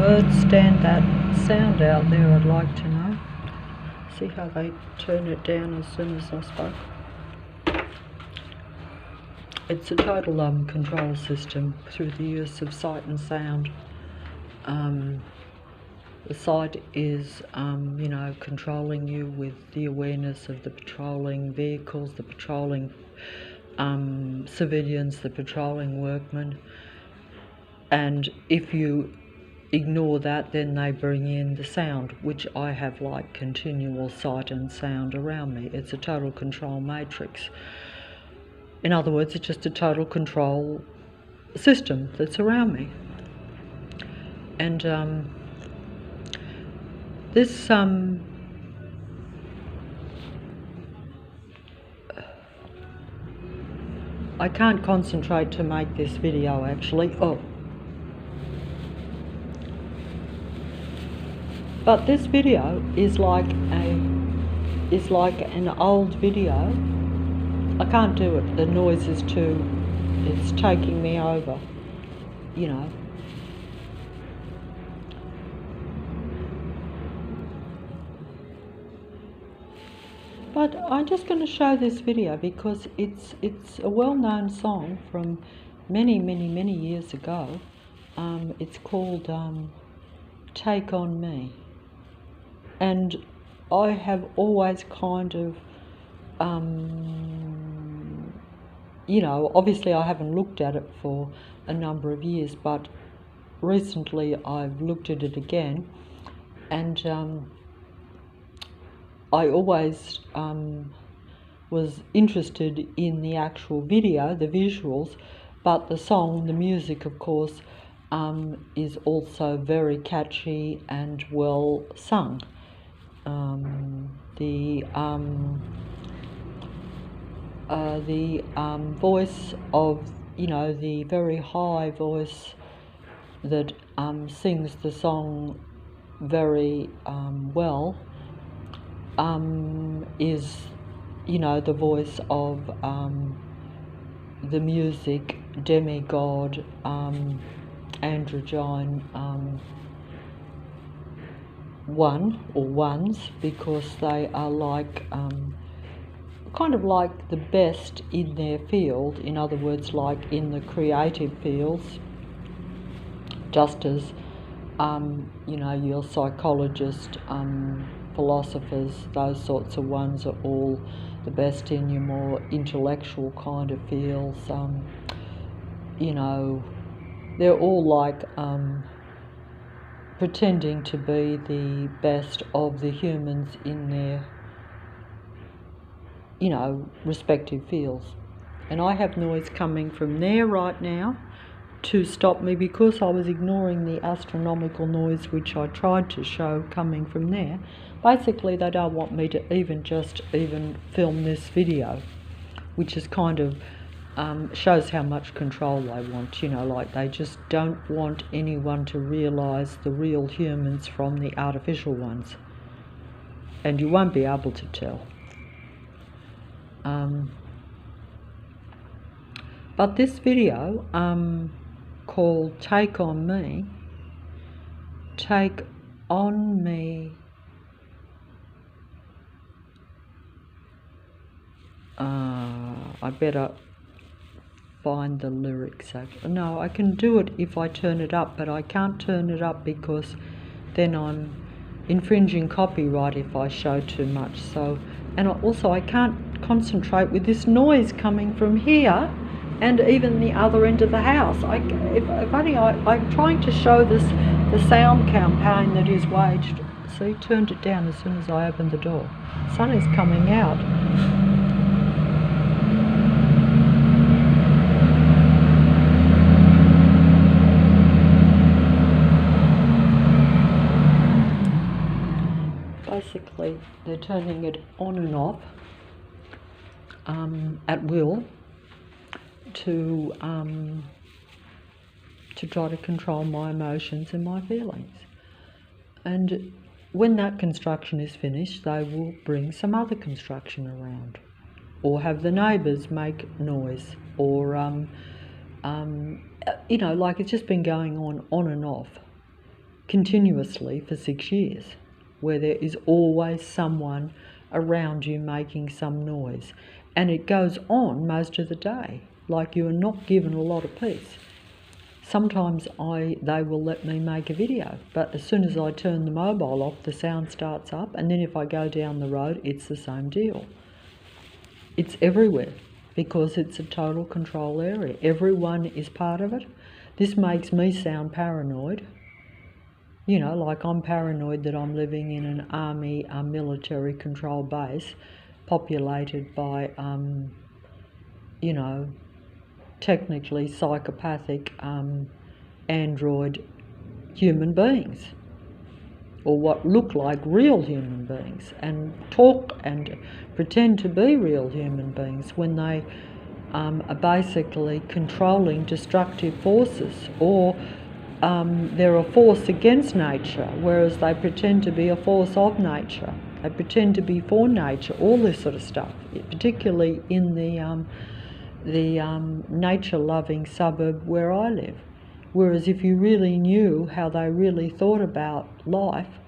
birds stand that sound out there, I'd like to know. See how they turn it down as soon as I spoke. It's a total control system through the use of sight and sound. The sight is, controlling you with the awareness of the patrolling vehicles, the patrolling civilians, the patrolling workmen. And if you ignore that, then they bring in the sound, which I have like continual sight and sound around me. It's a total control matrix. In other words, it's just a total control system that's around me. And this I can't concentrate to make this video actually. But this video is like an old video. I can't do it. The noise is it's taking me over, you know. But I'm just going to show this video because it's a well-known song from many years ago. It's called Take On Me. And I have always kind of, obviously I haven't looked at it for a number of years, but recently I've looked at it again, and I always was interested in the actual video, the visuals, but the song, the music, of course, is also very catchy and well sung. The voice of, the very high voice that sings the song very well, is, the voice of the music demigod androgyne one or ones, because they are like kind of like the best in their field. In other words, like in the creative fields, just as your psychologists, philosophers, those sorts of ones are all the best in your more intellectual kind of fields. They're all like pretending to be the best of the humans in their, respective fields. And I have noise coming from there right now to stop me because I was ignoring the astronomical noise which I tried to show coming from there. Basically, they don't want me to even film this video, which is kind of shows how much control they want, like they just don't want anyone to realise the real humans from the artificial ones. And you won't be able to tell. But this video, called Take On Me, Take On Me, I better find the lyrics. No, I can do it if I turn it up, but I can't turn it up because then I'm infringing copyright if I show too much. So, and also I can't concentrate with this noise coming from here and even the other end of the house. I'm trying to show the sound campaign that is waged. See, turned it down as soon as I opened the door. Sun is coming out. Basically, they're turning it on and off at will to try to control my emotions and my feelings. And when that construction is finished, they will bring some other construction around, or have the neighbours make noise, or like it's just been going on and off. continuously for 6 years, where there is always someone around you making some noise. And it goes on most of the day, like you are not given a lot of peace. Sometimes they will let me make a video, but as soon as I turn the mobile off, the sound starts up, and then if I go down the road, it's the same deal. It's everywhere, because it's a total control area. Everyone is part of it. This makes me sound paranoid. You know, like I'm paranoid that I'm living in an army, military control base populated by, you know, technically psychopathic android human beings, or what look like real human beings, and talk and pretend to be real human beings when they are basically controlling destructive forces, or they're a force against nature, whereas they pretend to be a force of nature. They pretend to be for nature, all this sort of stuff, particularly in the nature-loving suburb where I live. Whereas if you really knew how they really thought about life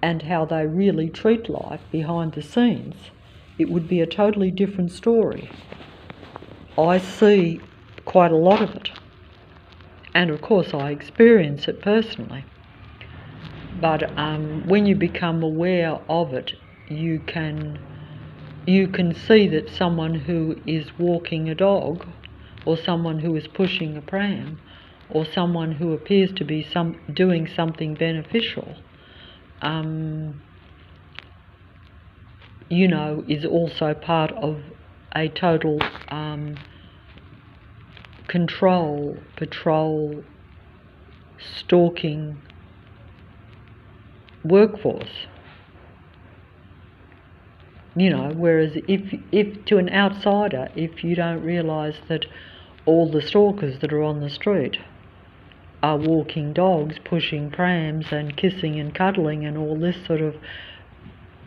and how they really treat life behind the scenes, it would be a totally different story. I see quite a lot of it, and of course I experience it personally. But when you become aware of it, you can see that someone who is walking a dog, or someone who is pushing a pram, or someone who appears to be doing something beneficial, you know, is also part of a total control, patrol, stalking workforce. You know, whereas if to an outsider, if you don't realise that all the stalkers that are on the street are walking dogs, pushing prams and kissing and cuddling and all this sort of,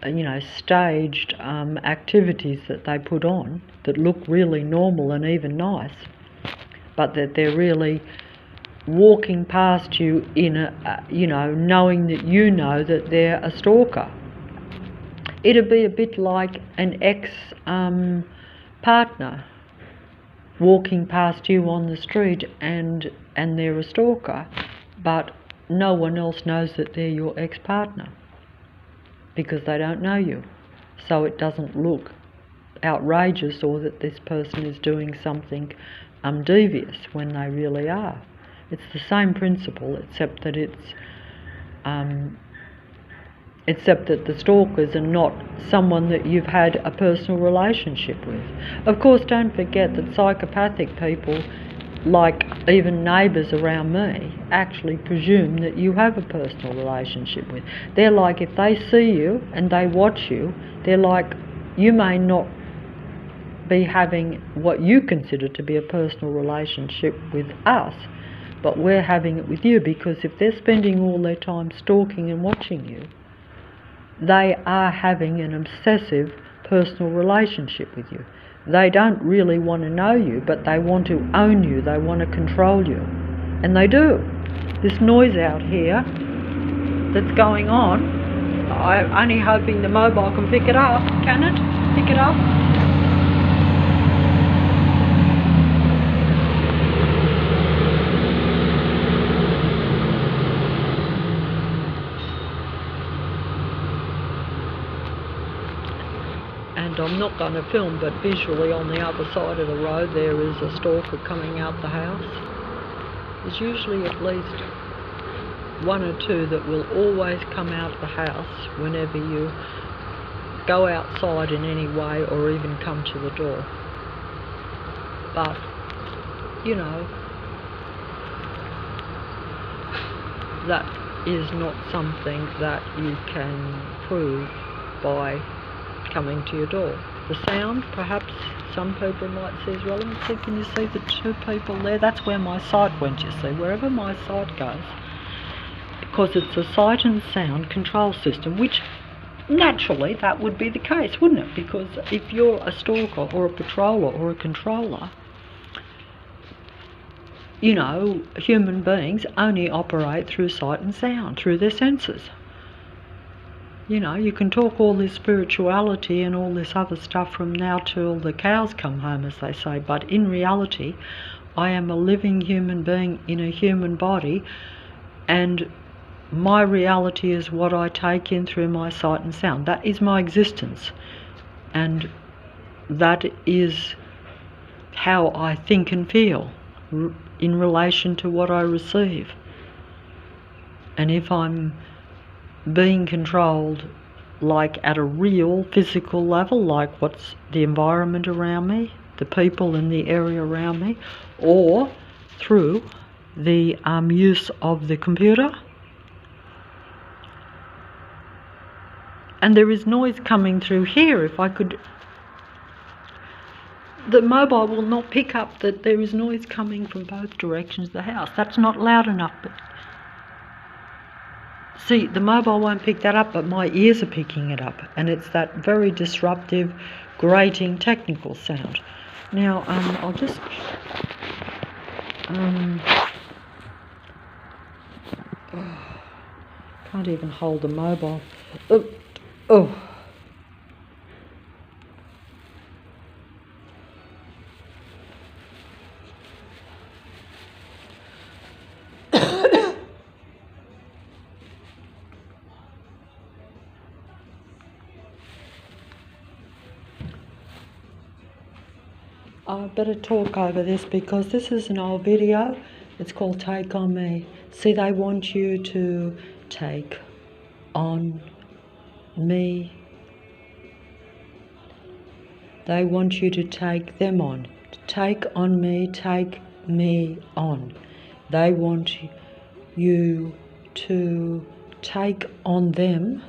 you know, staged activities that they put on that look really normal and even nice, but that they're really walking past you in a, you know, knowing that you know that they're a stalker. It'd be a bit like an ex-partner walking past you on the street and they're a stalker, but no one else knows that they're your ex-partner because they don't know you. So it doesn't look outrageous or that this person is doing something devious when they really are. It's the same principle, except that the stalkers are not someone that you've had a personal relationship with. Of course, don't forget that psychopathic people, like even neighbours around me, actually presume that you have a personal relationship with. They're like, if they see you and they watch you, they're like, you may not be having what you consider to be a personal relationship with us, but we're having it with you, because if they're spending all their time stalking and watching you, they are having an obsessive personal relationship with you. They don't really want to know you, but they want to own you, they want to control you. And they do. This noise out here that's going on, I'm only hoping the mobile can pick it up. Can it pick it up? And I'm not going to film, but visually on the other side of the road there is a stalker coming out the house. There's usually at least one or two that will always come out of the house whenever you go outside in any way or even come to the door. But, you know, that is not something that you can prove by coming to your door. The sound, perhaps some people might see as relevant. See, can you see the two people there? That's where my sight went, you see, wherever my sight goes. Because it's a sight and sound control system, which naturally that would be the case, wouldn't it? Because if you're a stalker or a patroller or a controller, human beings only operate through sight and sound, through their senses. You can talk all this spirituality and all this other stuff from now till the cows come home, as they say, but in reality, I am a living human being in a human body, and my reality is what I take in through my sight and sound. That is my existence, and that is how I think and feel in relation to what I receive. And if I'm being controlled like at a real physical level, like what's the environment around me, the people in the area around me, or through the use of the computer, and there is noise coming through here, the mobile will not pick up that there is noise coming from both directions of the house. That's not loud enough. But see, the mobile won't pick that up, but my ears are picking it up, and it's that very disruptive, grating, technical sound. Now, I'll just can't even hold the mobile. Oh. I better talk over this because this is an old video. It's called Take On Me. See, they want you to take on me. They want you to take them on. Take on me, take me on. They want you to take on them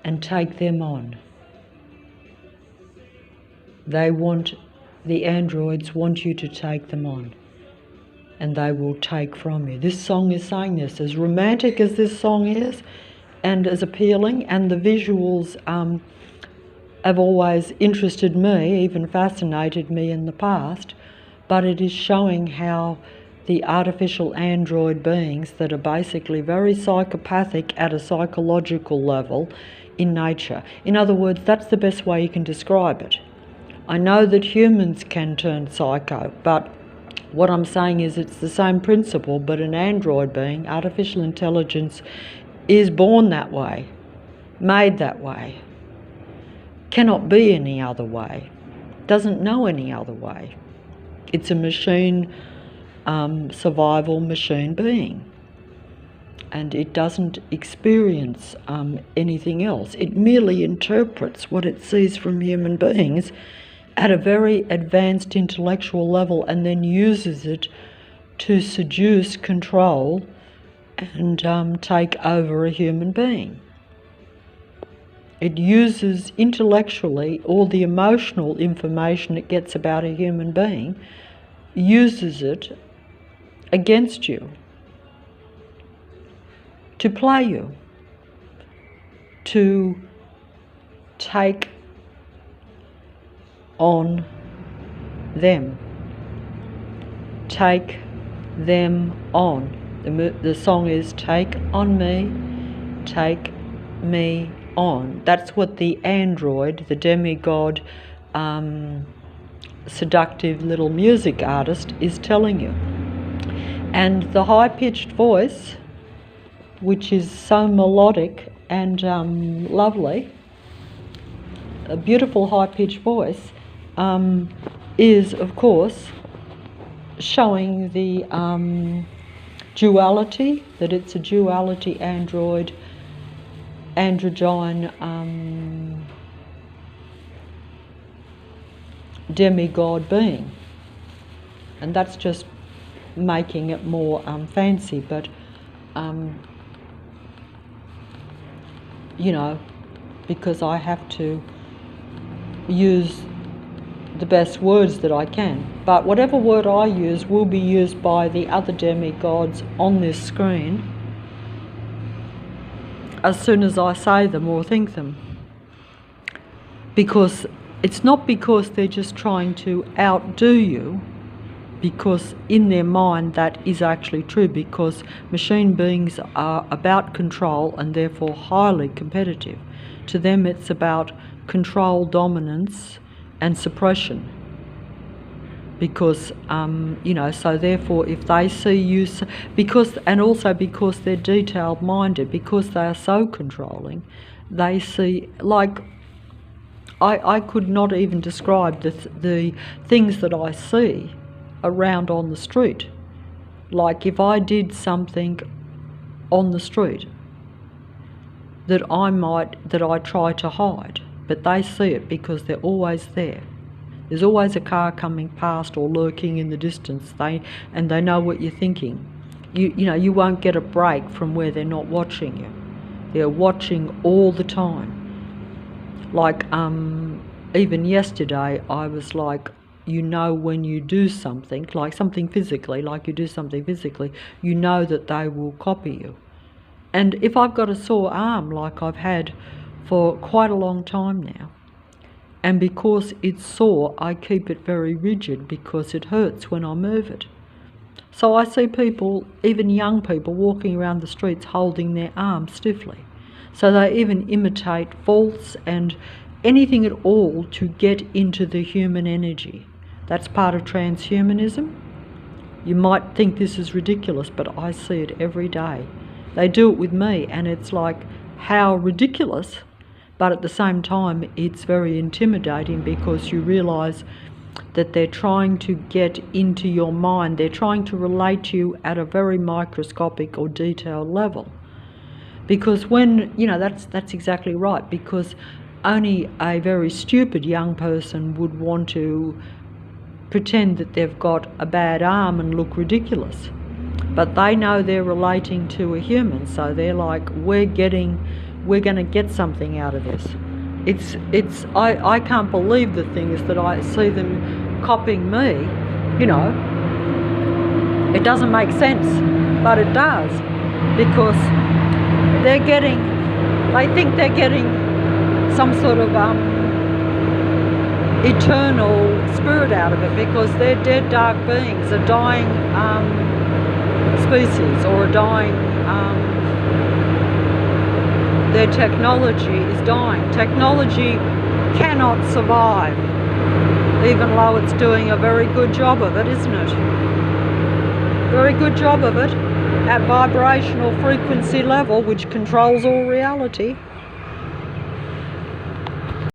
and take them on. The androids want you to take them on, and they will take from you. This song is saying this. As romantic as this song is, and as appealing, and the visuals have always interested me, even fascinated me in the past, but it is showing how the artificial android beings that are basically very psychopathic at a psychological level in nature. In other words, that's the best way you can describe it. I know that humans can turn psycho, but what I'm saying is it's the same principle, but an android being, artificial intelligence, is born that way, made that way, cannot be any other way, doesn't know any other way. It's a machine, survival machine being, and it doesn't experience anything else. It merely interprets what it sees from human beings at a very advanced intellectual level, and then uses it to seduce, control, and take over a human being. It uses intellectually all the emotional information it gets about a human being, uses it against you, to play you, to take on them, take them on. The song is Take On Me, Take Me On. That's what the android, the demigod, seductive little music artist is telling you. And the high-pitched voice, which is so melodic and lovely, a beautiful high-pitched voice, is, of course, showing the duality, that it's a duality android, androgyne, demigod being. And that's just making it more fancy, but, because I have to use the best words that I can. But whatever word I use will be used by the other demigods on this screen as soon as I say them or think them. Because it's not because they're just trying to outdo you, because in their mind that is actually true, because machine beings are about control and therefore highly competitive. To them it's about control, dominance and suppression. Because, so therefore if they see you, and also because they're detailed minded, because they are so controlling, they see, like, I could not even describe the things that I see around on the street. Like if I did something on the street that I try to hide, but they see it because they're always there. There's always a car coming past or lurking in the distance, and they know what you're thinking. You won't get a break from where they're not watching you. They're watching all the time. Like even yesterday I was like, when you do something, like something physically, like you do something physically, you know that they will copy you. And if I've got a sore arm like I've had for quite a long time now, and because it's sore, I keep it very rigid because it hurts when I move it. So I see people, even young people, walking around the streets holding their arms stiffly. So they even imitate faults and anything at all to get into the human energy. That's part of transhumanism. You might think this is ridiculous, but I see it every day. They do it with me, and it's like, how ridiculous, but at the same time it's very intimidating, because you realise that they're trying to get into your mind. They're trying to relate to you at a very microscopic or detailed level. Because when, that's exactly right, because only a very stupid young person would want to pretend that they've got a bad arm and look ridiculous. But they know they're relating to a human, so they're like, we're going to get something out of this. I can't believe the thing is that I see them copying me, It doesn't make sense, but it does, because they think they're getting some sort of eternal spirit out of it, because they're dead dark beings, a dying species, or a dying, their technology is dying. Technology cannot survive, even though it's doing a very good job of it, isn't it? Very good job of it at vibrational frequency level, which controls all reality.